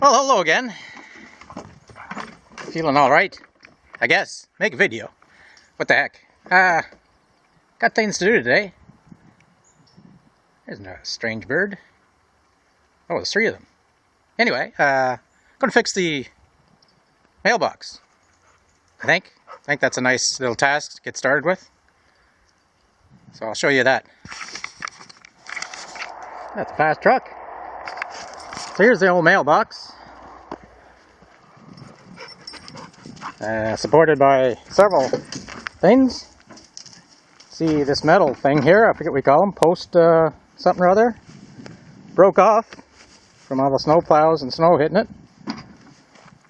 Well, hello again. Feeling alright? I guess. Make a video. What the heck? Got things to do today. There's a strange bird. Oh, there's 3 of them. Anyway, gonna fix the mailbox. I think that's a nice little task to get started with. So I'll show you that. That's a fast truck. So here's the old mailbox. Supported by several things. See this metal thing here, I forget what we call them, post something or other. Broke off from all the snow plows and snow hitting it.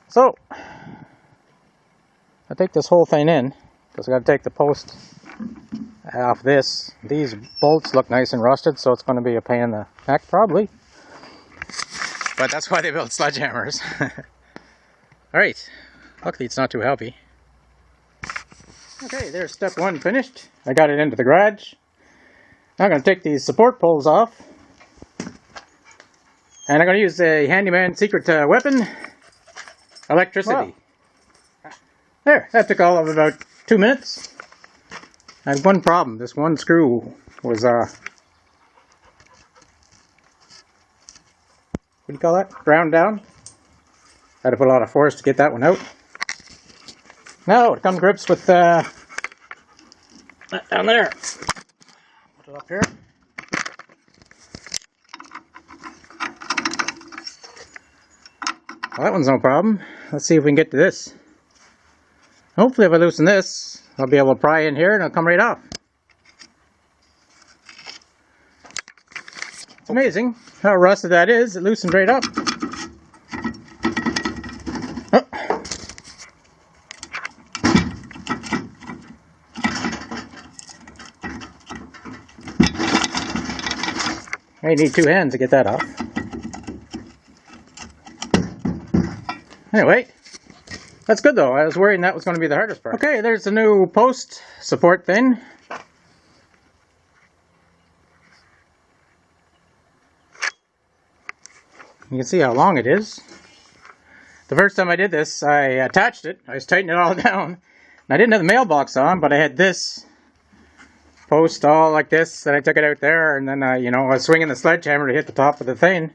So, I take this whole thing in, because I got to take the post off this. These bolts look nice and rusted, so it's going to be a pain in the neck, probably. But that's why they built sledgehammers. Alright, luckily it's not too heavy. Okay, there's step 1 finished. I got it into the garage. Now I'm going to take these support poles off. And I'm going to use a handyman secret weapon, electricity. Wow. There, that took all of about 2 minutes. I had one problem. This one screw was, what do you call that? Ground down. Had to put a lot of force to get that one out. Now to come to grips with that down there. Put it up here. Well, that one's no problem. Let's see if we can get to this. Hopefully if I loosen this, I'll be able to pry in here and it'll come right off. It's amazing how rusted that is. It loosened right up. Oh. I need 2 hands to get that off. Anyway, that's good though. I was worrying that was going to be the hardest part. Okay, there's the new post support thing. You can see how long it is. The first time I did this, I attached it. I was tightening it all down. And I didn't have the mailbox on, but I had this post all like this, and I took it out there, and then I was swinging the sledgehammer to hit the top of the thing.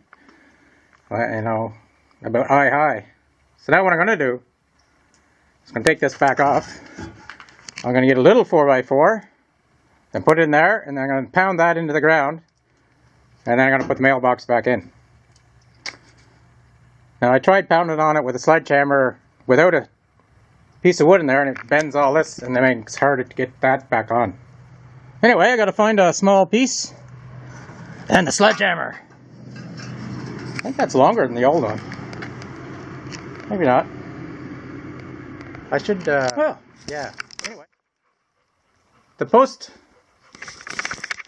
About eye high. So now what I'm going to do is going to take this back off. I'm going to get a little 4x4, then put it in there, and then I'm going to pound that into the ground, and then I'm going to put the mailbox back in. Now I tried pounding on it with a sledgehammer without a piece of wood in there, and it bends all this, and it makes it harder to get that back on. Anyway, I got to find a small piece and the sledgehammer. I think that's longer than the old one. Maybe not. I should, well, yeah. Anyway. The post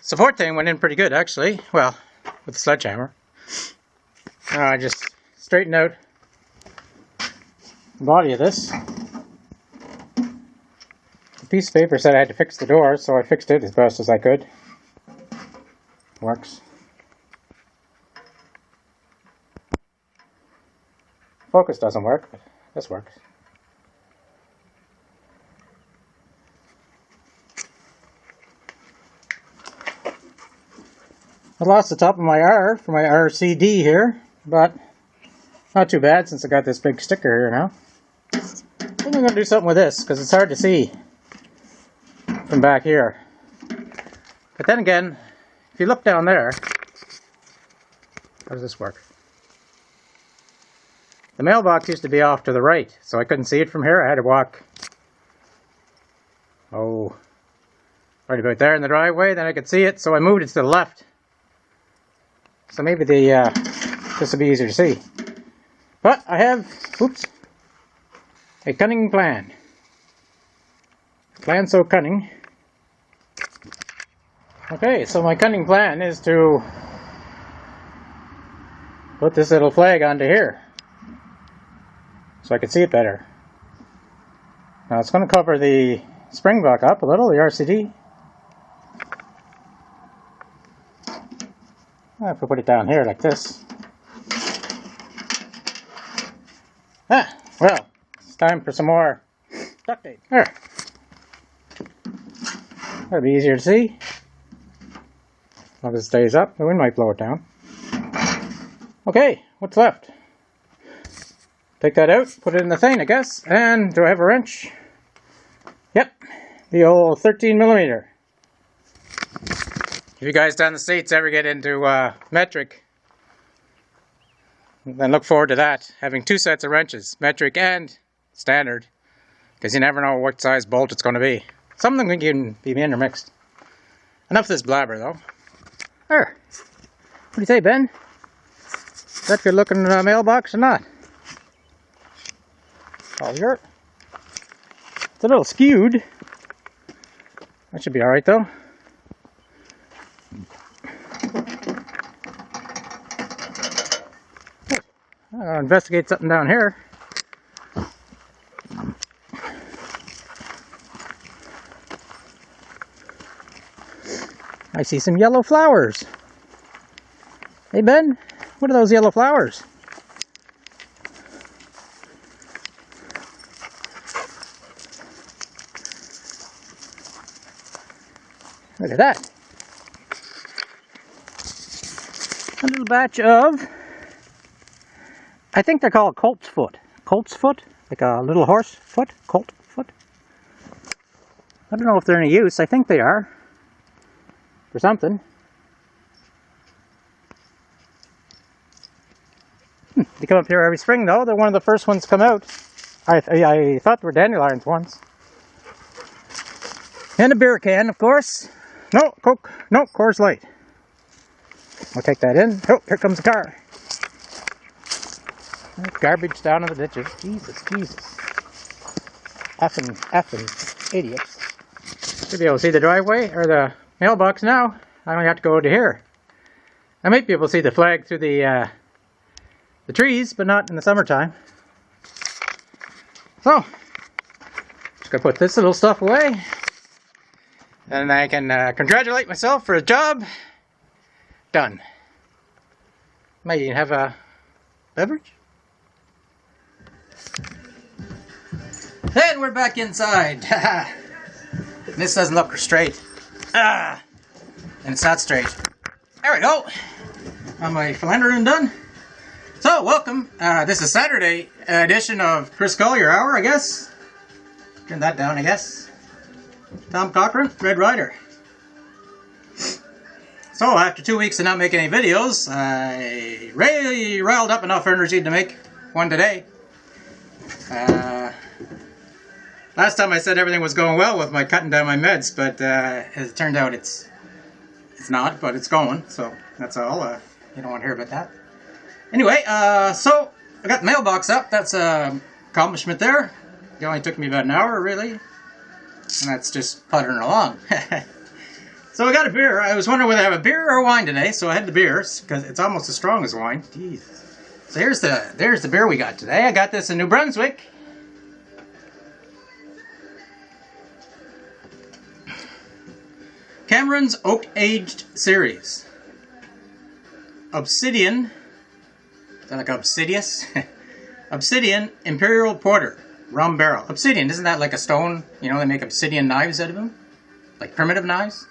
support thing went in pretty good, actually. Well, with the sledgehammer. I just straightened out the body of this. The piece of paper said I had to fix the door, so I fixed it as best as I could. Works. Focus doesn't work, but this works. I lost the top of my R for my RCD here, but not too bad since I got this big sticker here now. I think I'm going to do something with this, because it's hard to see from back here. But then again, if you look down there, how does this work? The mailbox used to be off to the right, so I couldn't see it from here. I had to walk, right about there in the driveway, then I could see it, so I moved it to the left. So maybe this will be easier to see. But I have, a cunning plan. A plan so cunning. Okay, so my cunning plan is to put this little flag onto here, so I can see it better. Now it's going to cover the spring block up a little, the RCD. If I put it down here like this, Well, it's time for some more duct tape. There. That'll be easier to see. As long as it stays up, the wind might blow it down. Okay, what's left? Take that out, put it in the thing, I guess. And do I have a wrench? Yep, the old 13mm. If you guys down the States ever get into metric, then look forward to that. Having two sets of wrenches, metric and standard. Because you never know what size bolt it's going to be. Some of them can be intermixed. Enough of this blabber though. There. What do you say, Ben? Is that good looking mailbox or not? Oh, you're... It's a little skewed. That should be alright though. I'll investigate something down here. I see some yellow flowers. Hey Ben, what are those yellow flowers? Look at that. A little batch of, I think they're called colt's foot. Colt's foot? Like a little horse foot? Colt foot? I don't know if they're any use. I think they are. For something. They come up here every spring though. They're one of the first ones to come out. I thought they were dandelions once. And a beer can, of course. No, Coke. No, Coors Light. I'll take that in. Oh, here comes the car. Garbage down in the ditches. Jesus, Jesus. Effing idiots. Should be able to see the driveway or the mailbox now. I only have to go to here. I might be able to see the flag through the trees, but not in the summertime. So, just gonna put this little stuff away. And I can congratulate myself for a job done. Might even have a beverage. And we're back inside. This doesn't look straight. And it's not straight. There we go. Got my philandering done. So, welcome. This is Saturday edition of Chris Collier Hour, I guess. Turn that down, I guess. Tom Cochran, Red Rider. So, after 2 weeks of not making any videos, I really riled up enough energy to make one today. Last time I said everything was going well with my cutting down my meds, but as it turned out it's not, but it's going, so that's all. You don't want to hear about that. Anyway, so I got the mailbox up. That's an accomplishment there. It only took me about an hour, really. And that's just puttering along. So I got a beer. I was wondering whether I have a beer or a wine today, so I had the beers, because it's almost as strong as wine. Jeez. So there's the beer we got today. I got this in New Brunswick. Cameron's Oak Aged Series. Obsidian. Is that like Obsidious? Obsidian Imperial Porter. Rum barrel. Obsidian, isn't that like a stone? You know, they make obsidian knives out of them? Like primitive knives?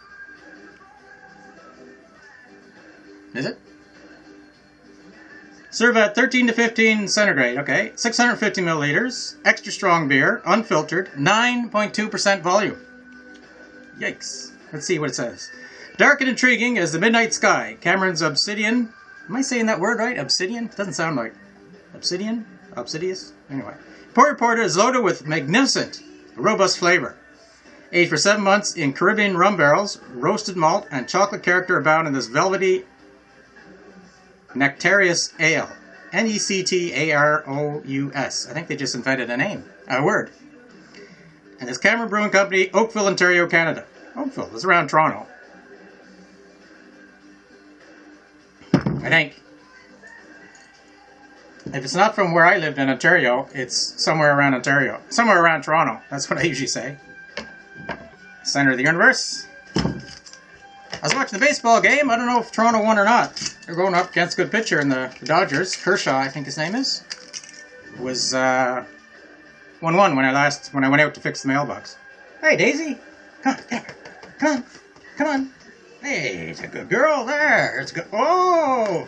Is it? Serve at 13 to 15 centigrade. Okay. 650 milliliters. Extra strong beer. Unfiltered. 9.2% volume. Yikes. Let's see what it says. Dark and intriguing as the midnight sky. Cameron's Obsidian. Am I saying that word right? Obsidian? Doesn't sound right. Obsidian? Obsidious? Anyway. Porter Porter is loaded with magnificent, robust flavor. Aged for 7 months in Caribbean rum barrels, roasted malt and chocolate character abound in this velvety Nectarious Ale. Nectarous. I think they just invented a word. And this Cameron Brewing Company, Oakville, Ontario, Canada. Oakville is around Toronto. I think. If it's not from where I lived in Ontario, it's somewhere around Ontario. Somewhere around Toronto. That's what I usually say. Center of the universe. I was watching the baseball game. I don't know if Toronto won or not. They're going up against a good pitcher in the Dodgers. Kershaw, I think his name is. It was 1-1 when I went out to fix the mailbox. Hey, Daisy, come on, get her. Come on, come on. Hey, it's a good girl there. It's good. Oh,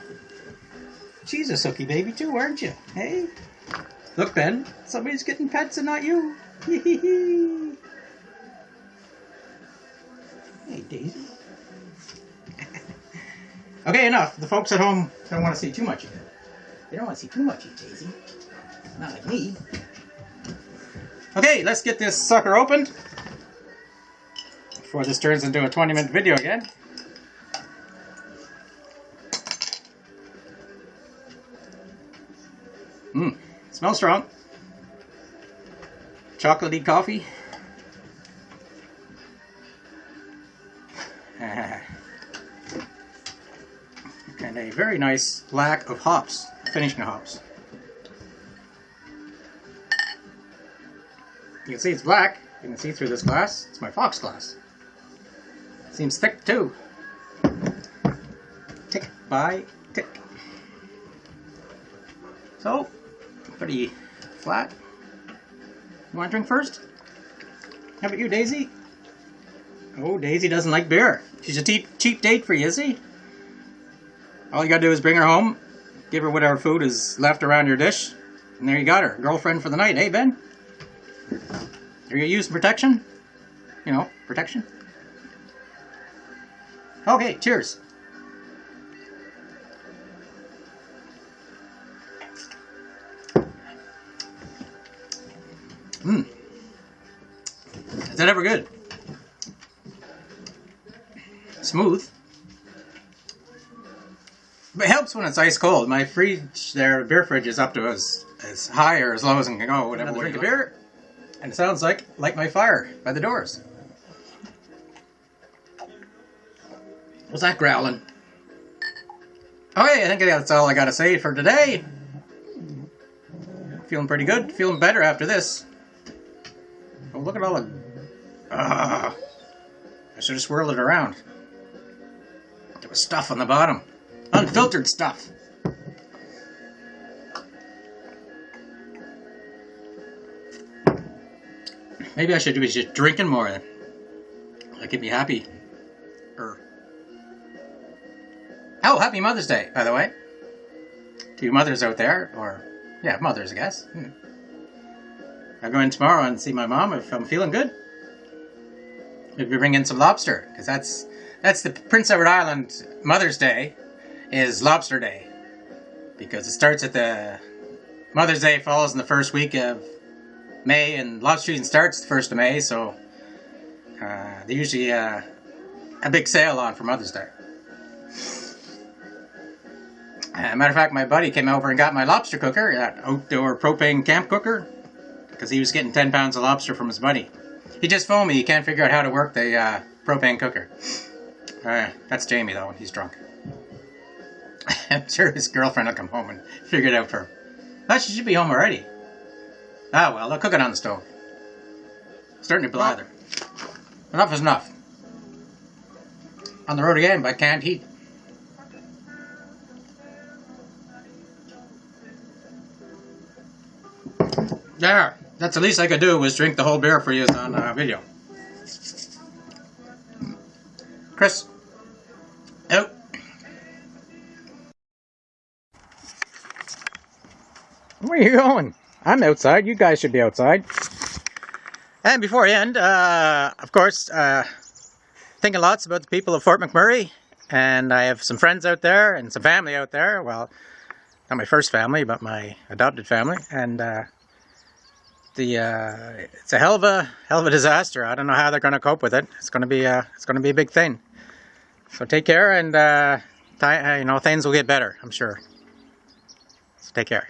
she's a sookie baby too, aren't you? Hey, look, Ben, somebody's getting pets and not you. Hey, Daisy. Okay, enough. The folks at home don't want to see too much of it. They don't want to see too much of Daisy. Not like me. Okay, let's get this sucker opened before this turns into a 20-minute video again. Smells strong. Chocolatey coffee. And a very nice lack of hops, finishing hops. You can see it's black. You can see through this glass. It's my Fox glass. Seems thick too. Tick by tick. So, pretty flat. You want to drink first? How about you, Daisy? Oh, Daisy doesn't like beer. She's a cheap date for you, is she? All you gotta do is bring her home, give her whatever food is left around your dish, and there you got her. Girlfriend for the night, eh, Ben? Are you using protection? You know, protection? Okay, cheers. Is that ever good? Smooth. But it helps when it's ice cold. My fridge there, beer fridge, is up to as high or as low as it can go. Whatever. Drink a beer, and it sounds like my fire by the doors. What's that growling? Okay, I think that's all I gotta say for today. Feeling pretty good. Feeling better after this. Oh, look at all the... I should have swirled it around. There was stuff on the bottom. Unfiltered stuff. Maybe I should be just drinking more. That'd get me happy. Oh, happy Mother's Day, by the way. To you mothers out there, or... yeah, mothers, I guess. I'll go in tomorrow and see my mom if I'm feeling good. Maybe bring in some lobster, because that's the Prince Edward Island Mother's Day is Lobster Day, because it starts at the Mother's Day falls in the first week of May, and lobster season starts the 1st of May, so they usually a big sale on for Mother's Day. Matter of fact, my buddy came over and got my lobster cooker, that outdoor propane camp cooker, because he was getting 10 pounds of lobster from his buddy. He just phoned me. He can't figure out how to work the propane cooker. That's Jamie, though. He's drunk. I'm sure his girlfriend will come home and figure it out for him. Oh, she should be home already. Ah, well, I'll cook it on the stove. Starting to blather. Enough is enough. On the road again, but can't heat. There. That's the least I could do was drink the whole beer for you on video. Chris. Out. Where are you going? I'm outside. You guys should be outside. And before I end, of course, thinking lots about the people of Fort McMurray. And I have some friends out there and some family out there. Well, not my first family, but my adopted family. And it's a hell of a disaster. I don't know how they're going to cope with it. It's going to be a big thing. So take care, and things will get better, I'm sure. So take care.